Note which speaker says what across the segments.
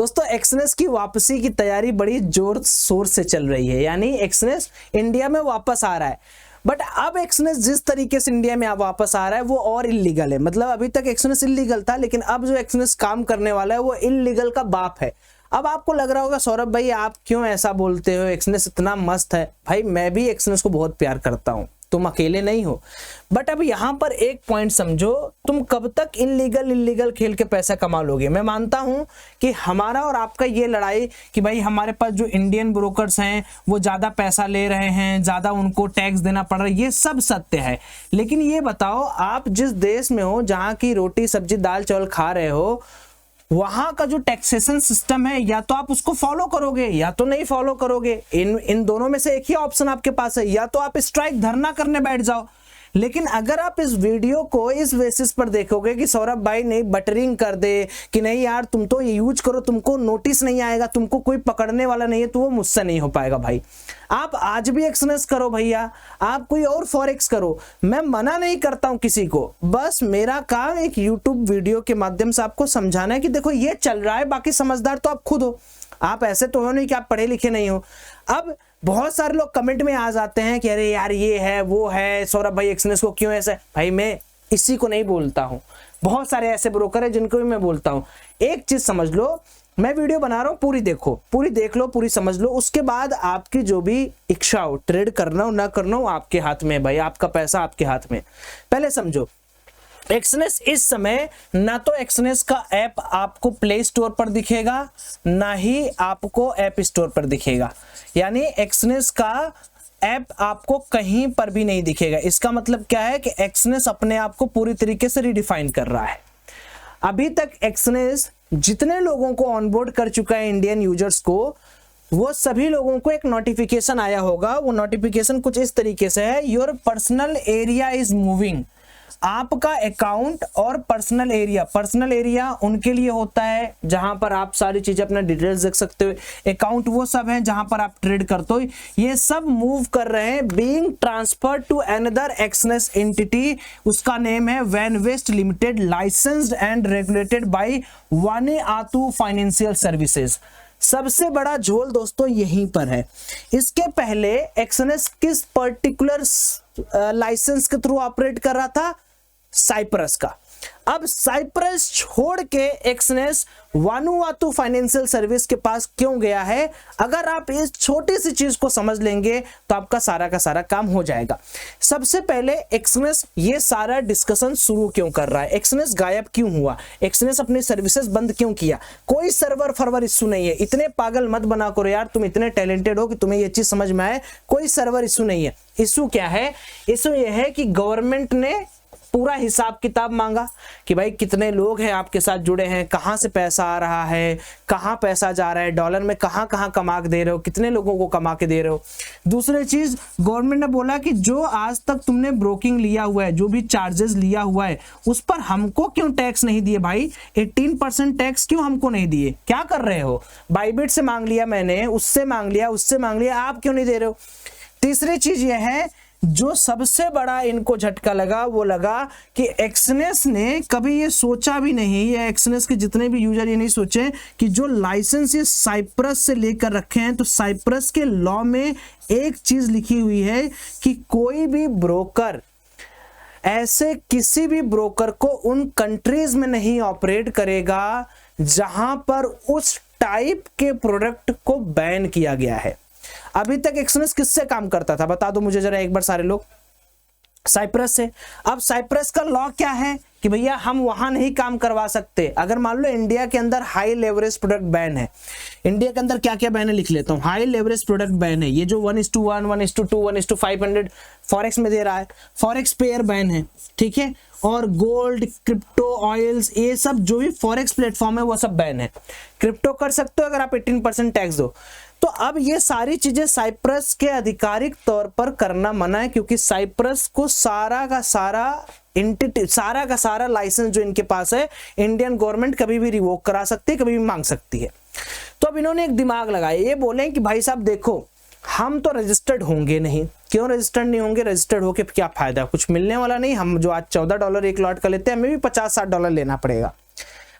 Speaker 1: दोस्तों एक्सनेस की वापसी की तैयारी बड़ी जोर शोर से चल रही है, यानी एक्सनेस इंडिया में वापस आ रहा है। बट अब एक्सनेस जिस तरीके से इंडिया में वापस आ रहा है वो और इलीगल है। मतलब अभी तक एक्सनेस इलीगल था, लेकिन अब जो एक्सनेस काम करने वाला है वो इलीगल का बाप है। अब आपको लग रहा होगा सौरभ भाई आप क्यों ऐसा बोलते हो, एक्सनेस इतना मस्त है। भाई मैं भी एक्सनेस को बहुत प्यार करता हूं, तुम अकेले नहीं हो। बट अब यहां पर एक पॉइंट समझो, तुम कब तक इलीगल खेल के पैसा कमा लोगे। मैं मानता हूं कि हमारा और आपका ये लड़ाई कि भाई हमारे पास जो इंडियन ब्रोकर्स हैं वो ज्यादा पैसा ले रहे हैं, ज्यादा उनको टैक्स देना पड़ रहा है, ये सब सत्य है। लेकिन ये बताओ आप जिस देश में हो, जहां की रोटी सब्जी दाल चावल खा रहे हो, वहां का जो टैक्सेशन सिस्टम है या तो आप उसको फॉलो करोगे या तो नहीं फॉलो करोगे। इन दोनों में से एक ही ऑप्शन आपके पास है, या तो आप स्ट्राइक धरना करने बैठ जाओ। लेकिन अगर आप इस वीडियो को इस बेसिस पर देखोगे कि सौरभ भाई नहीं बटरिंग कर दे कि नहीं यार तुम तो ये यूज करो, तुमको नोटिस नहीं आएगा, तुमको कोई पकड़ने वाला नहीं है, तो वो मुझसे नहीं हो पाएगा। भाई आप आज भी एक्सनेस करो भैया, आप कोई और फॉरेक्स करो, मैं मना नहीं करता हूं किसी को। बस मेरा काम एक यूट्यूब वीडियो के माध्यम से आपको समझाना है कि देखो ये चल रहा है, बाकी समझदार तो आप खुद हो। आप ऐसे तो हो नहीं कि आप पढ़े लिखे नहीं हो। अब बहुत सारे लोग कमेंट में आ जाते हैं कि अरे यार ये है वो है, सौरभ भाई एक्सनेस को क्यों ऐसा। भाई मैं इसी को नहीं बोलता हूं, बहुत सारे ऐसे ब्रोकर है जिनको भी मैं बोलता हूं। एक चीज समझ लो, मैं वीडियो बना रहा हूं, पूरी देखो, पूरी देख लो, पूरी समझ लो, उसके बाद आपकी जो भी इच्छा हो, ट्रेड करना हो ना करना हो आपके हाथ में। भाई आपका पैसा आपके हाथ में। पहले समझो एक्सनेस इस समय ना तो एक्सनेस का ऐप आपको प्ले स्टोर पर दिखेगा, ना ही आपको ऐप स्टोर पर दिखेगा। यानी एक्सनेस का ऐप आपको कहीं पर भी नहीं दिखेगा। इसका मतलब क्या है कि एक्सनेस अपने आप को पूरी तरीके से रिडिफाइन कर रहा है। अभी तक एक्सनेस जितने लोगों को ऑनबोर्ड कर चुका है इंडियन यूजर्स को, वो सभी लोगों को एक नोटिफिकेशन आया होगा। वो नोटिफिकेशन कुछ इस तरीके से है, your personal area is moving. आपका अकाउंट और पर्सनल एरिया उनके लिए होता है जहां पर आप सारी चीजें अपना डिटेल्स देख सकते हो। अकाउंट वो सब है जहां पर आप ट्रेड करते हो। ये सब मूव कर रहे हैं, being transferred to another Exness entity. उसका नेम है Vanwest limited, licensed and regulated by Vanuatu financial services. सबसे बड़ा झोल दोस्तों यहीं पर है। इसके पहले एक्सनेस किस पर्टिकुलर लाइसेंस के थ्रू ऑपरेट कर रहा था? साइप्रस का। अब साइप्रस छोड़ के एक्सनेस वानुआतु फाइनेंशियल सर्विस के पास क्यों गया है? अगर आप इस छोटी सी चीज को समझ लेंगे तो आपका सारा का सारा काम हो जाएगा। सबसे पहले एक्सनेस ये सारा डिस्कशन शुरू क्यों कर रहा है? एक्सनेस गायब क्यों हुआ? एक्सनेस अपनी सर्विसेज बंद क्यों किया? कोई सर्वर फर्वर इशू नहीं है। इतने पागल मत बना करो यार, तुम इतने टैलेंटेड हो कि तुम्हें ये चीज समझ में आए। कोई सर्वर इशू नहीं है। इशू क्या है? इशू ये है कि गवर्नमेंट ने पूरा हिसाब किताब मांगा कि भाई कितने लोग हैं आपके साथ जुड़े हैं, कहां से पैसा आ रहा है, कहां पैसा जा रहा है, डॉलर में कहां कहां कमा के दे रहे हो, कितने लोगों को कमा के दे रहे हो। दूसरी चीज, गवर्नमेंट ने बोला कि जो आज तक तुमने ब्रोकिंग लिया हुआ है, जो भी चार्जेस लिया हुआ है, उस पर हमको क्यों टैक्स नहीं दिए भाई? 18% टैक्स क्यों हमको नहीं दिए? क्या कर रहे हो? बाइबिट से मांग लिया मैंने, उससे मांग लिया, उससे मांग लिया, आप क्यों नहीं दे रहे हो? तीसरी चीज यह है, जो सबसे बड़ा इनको झटका लगा वो लगा कि एक्सनेस ने कभी ये सोचा भी नहीं, या एक्सनेस के जितने भी यूजर ये नहीं सोचे कि जो लाइसेंस ये साइप्रस से लेकर रखे हैं, तो साइप्रस के लॉ में एक चीज लिखी हुई है कि कोई भी ब्रोकर ऐसे किसी भी ब्रोकर को उन कंट्रीज में नहीं ऑपरेट करेगा जहां पर उस टाइप के प्रोडक्ट को बैन किया गया है। अभी तक एक्सनेस किससे काम करता था? बता दो मुझे जरा एक बार सारे लोग। साइप्रस से। अब साइप्रस का लॉ क्या है कि भैया हम वहां नहीं काम करवा सकते। अगर मान लो इंडिया के अंदर हाई लेवरेज प्रोडक्ट बैन है, इंडिया के अंदर क्या क्या बैन है लिख लेता हूं। हाई लेवरेज प्रोडक्ट बैन है, ये जो 1:1, 1:2, 1:500 फॉरेक्स में दे रहा है, फॉरेक्स पेयर बैन है, ठीक है। और गोल्ड, क्रिप्टो, ऑयल्स, ये सब जो भी फॉरेक्स प्लेटफॉर्म है वो सब बैन है। क्रिप्टो कर सकते हो अगर आप 18% टैक्स दो। तो अब ये सारी चीजें साइप्रस के आधिकारिक तौर पर करना मना है, क्योंकि साइप्रस को सारा का सारा लाइसेंस जो इनके पास है इंडियन गवर्नमेंट कभी भी रिवोक करा सकती है, कभी भी मांग सकती है। तो अब इन्होंने एक दिमाग लगाया, ये बोले कि भाई साहब देखो हम तो रजिस्टर्ड होंगे नहीं। क्यों रजिस्टर्ड नहीं होंगे? रजिस्टर्ड होके क्या फायदा? कुछ मिलने वाला नहीं। हम जो आज $14 एक लॉट का लेते हैं, हमें भी $50-60 लेना पड़ेगा।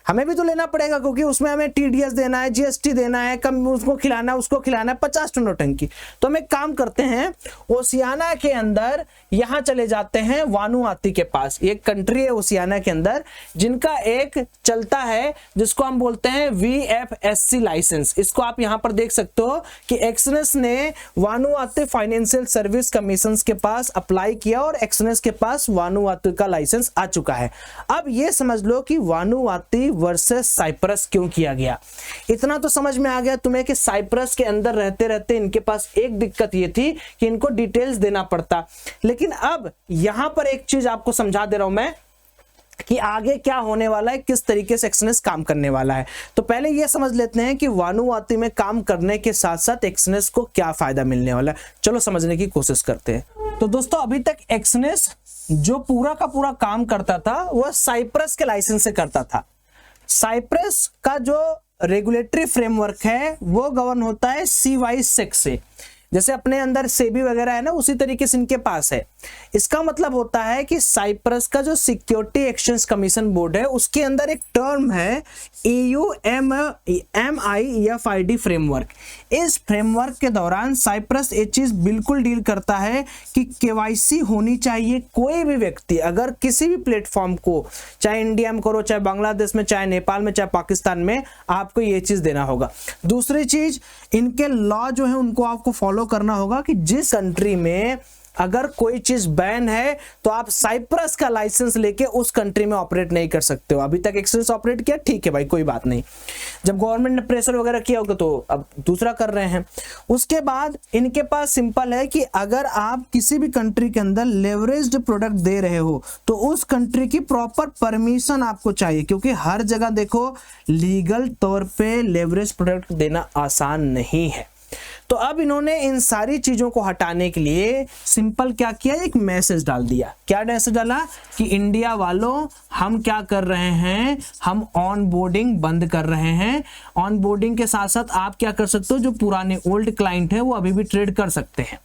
Speaker 1: हमें भी तो लेना पड़ेगा, क्योंकि उसमें हमें टीडीएस देना है, जीएसटी देना है, कम उसको खिलाना है, उसको खिलाना है, 50 टन नौटंकी। तो हम एक काम करते हैं, ओशियाना के अंदर यहां चले जाते हैं वानुआतू के पास। एक कंट्री है ओशियाना के अंदर जिनका एक चलता है जिसको हम बोलते हैं VFSC लाइसेंस। इसको आप यहां पर देख सकते हो कि एक्सनेस ने वानुआतू फाइनेंशियल सर्विस कमीशन के पास अप्लाई किया और एक्सनेस के पास वानुआतू का लाइसेंस आ चुका है। अब ये समझ लो कि वानुआतू वर्सेस साइप्रस क्यों किया गया। इतना तो समझ में आ गया तुम्हें कि साइप्रस के अंदर रहते रहते इनके पास एक दिक्कत ये थी कि इनको डिटेल्स देना पड़ता। लेकिन अब यहां पर एक चीज आपको समझा दे रहा हूं मैं कि आगे क्या होने वाला है, किस तरीके से एक्सनेस काम करने वाला है। तो पहले यह समझ लेते हैं कि वानुआतू में काम करने के साथ साथ एक्सनेस को क्या फायदा मिलने वाला है। चलो समझने की कोशिश करते हैं। तो दोस्तों अभी तक एक्सनेस जो पूरा का पूरा काम करता था वह साइप्रस के लाइसेंस से करता था। साइप्रस का जो रेगुलेटरी फ्रेमवर्क है वो गवर्न होता है CY6 से, जैसे अपने अंदर सेबी वगैरह है ना, उसी तरीके से इनके पास है। इसका मतलब होता है कि साइप्रस का जो सिक्योरिटी एक्सचेंज कमीशन बोर्ड है उसके अंदर एक टर्म है EUMIFID फ्रेमवर्क। इस फ्रेमवर्क के दौरान साइप्रस ये चीज बिल्कुल डील करता है कि KYC होनी चाहिए। कोई भी व्यक्ति अगर किसी भी प्लेटफॉर्म को, चाहे इंडिया में करो, चाहे बांग्लादेश में, चाहे नेपाल में, चाहे पाकिस्तान में, आपको ये चीज देना होगा। दूसरी चीज, इनके लॉ जो है उनको आपको फॉलो करना होगा कि जिस कंट्री में अगर कोई चीज बैन है तो आप साइप्रस का लाइसेंस लेके उस कंट्री में ऑपरेट नहीं कर सकते हो। अभी तक एक्सनेस ऑपरेट किया, ठीक है भाई, कोई बात नहीं। जब गवर्नमेंट ने प्रेशर वगैरह किया होगा तो अब दूसरा कर रहे हैं। उसके बाद इनके पास सिंपल है कि अगर आप किसी भी कंट्री के अंदर लेवरेज्ड प्रोडक्ट दे रहे हो तो उस कंट्री की प्रॉपर परमिशन आपको चाहिए, क्योंकि हर जगह देखो लीगल तौर पे लेवरेज प्रोडक्ट देना आसान नहीं है। तो अब इन्होंने इन सारी चीजों को हटाने के लिए सिंपल क्या किया, एक मैसेज डाल दिया। क्या मैसेज डाला कि इंडिया वालों हम क्या कर रहे हैं, हम ऑन बोर्डिंग बंद कर रहे हैं। ऑन बोर्डिंग के साथ साथ आप क्या कर सकते हो, जो पुराने ओल्ड क्लाइंट है वो अभी भी ट्रेड कर सकते हैं।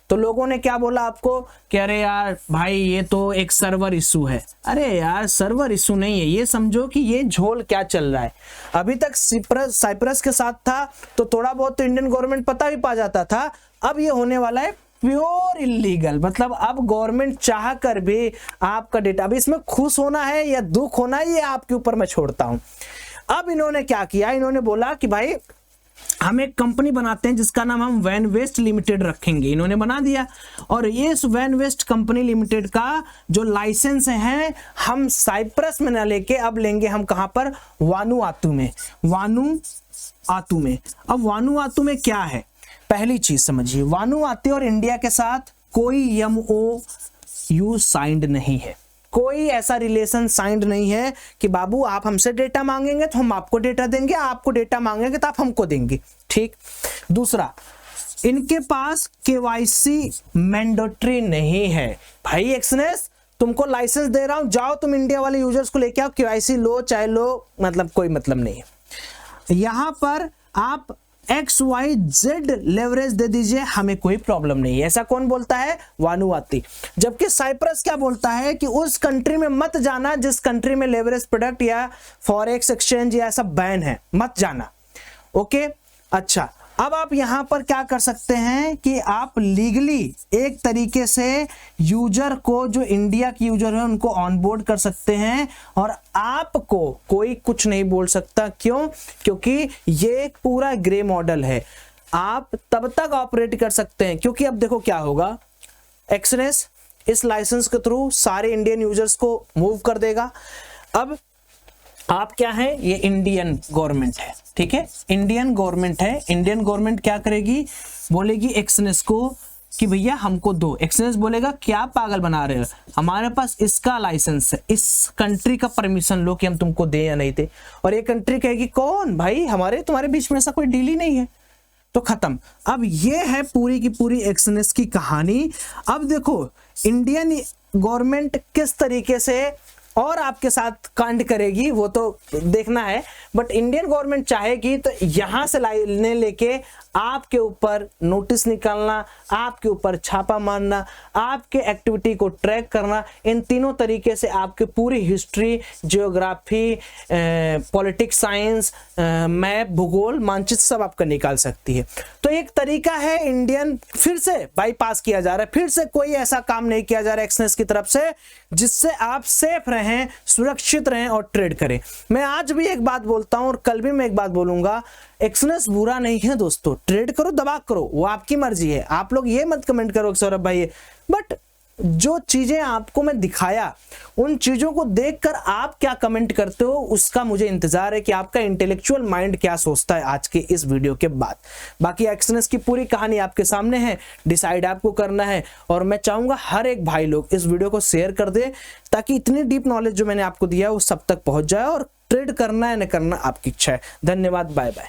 Speaker 1: तो लोगों ने क्या बोला आपको कि अरे यार भाई ये तो एक सर्वर इशू है। अरे यार सर्वर इशू नहीं है, ये समझो कि ये झोल क्या चल रहा है। अभी तक साइप्रस के साथ था तो थोड़ा बहुत तो इंडियन गवर्नमेंट पता भी पा जाता था। अब ये होने वाला है प्योर इलीगल, मतलब अब गवर्नमेंट चाह कर भी आपका डेटा, अब इसमें खुश होना है या दुख होना है ये आपके ऊपर मैं छोड़ता हूं। अब इन्होंने क्या किया, इन्होंने बोला कि भाई हम एक कंपनी बनाते हैं जिसका नाम हम वैनवेस्ट लिमिटेड रखेंगे। इन्होंने बना दिया और ये इस वैनवेस्ट कंपनी लिमिटेड का जो लाइसेंस है हम साइप्रस में ना लेके अब लेंगे हम कहां पर, वानुआतू में। वानुआतू में, अब वानुआतू में क्या है, पहली चीज समझिए, वानुआतू और इंडिया के साथ कोई MOU साइंड नहीं है, कोई ऐसा रिलेशन साइंड नहीं है कि बाबू आप हमसे डेटा मांगेंगे तो हम आपको डेटा देंगे, आपको डेटा मांगेंगे तो आप हमको देंगे, ठीक। दूसरा, इनके पास KYC मैंडेटरी नहीं है। भाई एक्सनेस तुमको लाइसेंस दे रहा हूं, जाओ तुम इंडिया वाले यूजर्स को लेके आओ, KYC लो चाहे लो, मतलब कोई मतलब नहीं है। यहां पर आप XYZ लेवरेज दे दीजिए, हमें कोई प्रॉब्लम नहीं है। ऐसा कौन बोलता है, वानुआतू। जबकि साइप्रस क्या बोलता है कि उस कंट्री में मत जाना जिस कंट्री में लेवरेज प्रोडक्ट या फॉरेक्स एक्सचेंज या सब बैन है, मत जाना। ओके, अच्छा, अब आप यहां पर क्या कर सकते हैं कि आप लीगली एक तरीके से यूजर को, जो इंडिया की यूजर है उनको ऑनबोर्ड कर सकते हैं और आपको कोई कुछ नहीं बोल सकता। क्यों, क्योंकि ये एक पूरा ग्रे मॉडल है, आप तब तक ऑपरेट कर सकते हैं। क्योंकि अब देखो क्या होगा, एक्सनेस इस लाइसेंस के थ्रू सारे इंडियन यूजर्स को मूव कर देगा। अब आप क्या है, ये इंडियन गवर्नमेंट है, ठीक है, इंडियन गवर्नमेंट है। इंडियन गवर्नमेंट क्या करेगी, बोलेगी एक्सनेस को कि भैया हमको दो। एक्सनेस बोलेगा क्या पागल बना रहे हो, हमारे पास इसका लाइसेंस है, इस कंट्री का परमिशन लो कि हम तुमको दे या नहीं दे। और ये कंट्री कहेगी कौन भाई, हमारे तुम्हारे बीच में ऐसा कोई डील ही नहीं है, तो खत्म। अब ये है पूरी की पूरी एक्सनेस की कहानी। अब देखो इंडियन गवर्नमेंट किस तरीके से और आपके साथ कांड करेगी वो तो देखना है, बट इंडियन गवर्नमेंट चाहेगी तो यहां से लाने लेके आपके ऊपर नोटिस निकालना, आपके ऊपर छापा मारना, आपके एक्टिविटी को ट्रैक करना, इन तीनों तरीके से आपके पूरी history, geography, politics science, map, भूगोल, मानचित्र सब आपका निकाल सकती है। तो एक तरीका है इंडियन फिर से बाईपास किया जा रहा है, फिर से कोई ऐसा काम नहीं किया जा रहा है एक्सनेस की तरफ से जिससे आप सेफ रहें, सुरक्षित रहें और ट्रेड करें। मैं आज भी एक बात बोलता हूं और कल भी मैं एक बात बोलूंगा, एक्सनेस बुरा नहीं है दोस्तों, ट्रेड करो, दबा करो, वो आपकी मर्जी है। आप लोग ये मत कमेंट करो सौरभ भाई, बट जो चीजें आपको मैं दिखाया उन चीजों को देखकर आप क्या कमेंट करते हो उसका मुझे इंतजार है कि आपका इंटेलेक्चुअल माइंड क्या सोचता है आज के इस वीडियो के बाद। बाकी एक्सनेस की पूरी कहानी आपके सामने है, डिसाइड आपको करना है। और मैं चाहूंगा हर एक भाई लोग इस वीडियो को शेयर कर दे ताकि इतनी डीप नॉलेज जो मैंने आपको दिया वो सब तक पहुंच जाए, और ट्रेड करना है न करना आपकी इच्छा है। धन्यवाद, बाय बाय।